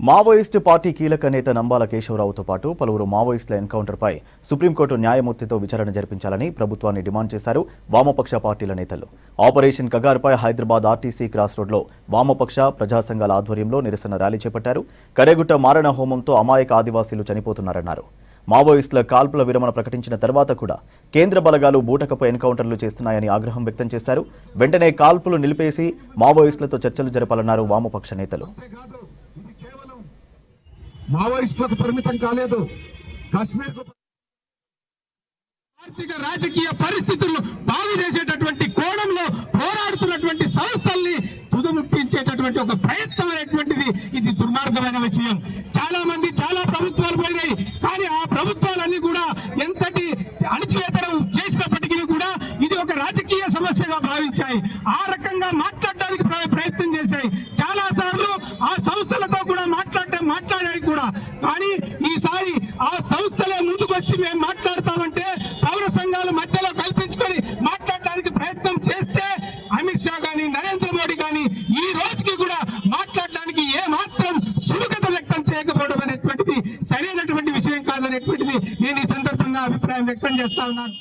Maoist party కీలక నేత నంబాల కేశవరావుతో పాటు పలువురు మావోయిస్టుల ఎన్కౌంటర్పై సుప్రీంకోర్టు న్యాయమూర్తితో విచారణ జరిపించాలని ప్రభుత్వాన్ని డిమాండ్ చేశారు వామపక్ష పార్టీల నేతలు. ఆపరేషన్ కగారుపై హైదరాబాద్ ఆర్టీసీ క్రాస్ రోడ్లో వామపక్ష ప్రజా సంఘాల ఆధ్వర్యంలో నిరసన ర్యాలీ చేపట్టారు. కరేగుట్ట మారణ హోమంతో అమాయక ఆదివాసీలు చనిపోతున్నారన్నారు. మావోయిస్టుల కాల్పుల విరమణ ప్రకటించిన తర్వాత కూడా కేంద్ర బలగాలు బూటకపై ఎన్కౌంటర్లు చేస్తున్నాయని ఆగ్రహం వ్యక్తం చేశారు. వెంటనే కాల్పులు నిలిపేసి మావోయిస్టులతో చర్చలు జరపాలన్నారు వామపక్ష నేతలు. మావోయిస్టులకు పరిమితం కాలేదు. కాశ్మీర్ ఆర్థిక రాజకీయ పరిస్థితులను బాగు చేసేటటువంటి కోణంలో పోరాడుతున్నటువంటి సంస్థల్ని తుదముట్టించేటటువంటి ఒక ప్రయత్నం అనేటువంటిది ఇది దుర్మార్గమైన విషయం. చాలా మంది చాలా ప్రభుత్వాలు పోయినాయి, కానీ ఆ ప్రభుత్వాలన్నీ కూడా ఎంతటి అణచివేతనం చేసినప్పటికీ కూడా ఇది ఒక రాజకీయ సమస్యగా భావించాయి. ఆ రకంగా మాట్లాడడానికి ప్రయత్నం చేశాయి. చాలా సార్లు ఆ సంస్థలతో కూడా మాట్లాడారు కూడా, కానీ ఈసారి ఆ సంస్థలే ముందుకు వచ్చి మేము మాట్లాడతామంటే పౌర సంఘాల మధ్యలో కల్పించుకొని మాట్లాడడానికి ప్రయత్నం చేస్తే అమిత్ షా గాని నరేంద్ర మోడీ గాని ఈ రోజుకి కూడా మాట్లాడడానికి ఏ మాత్రం సుముఖత వ్యక్తం చేయకపోవడం అనేటువంటిది సరైనటువంటి విషయం కాదనేటువంటిది నేను ఈ సందర్భంగా అభిప్రాయం వ్యక్తం చేస్తా ఉన్నాను.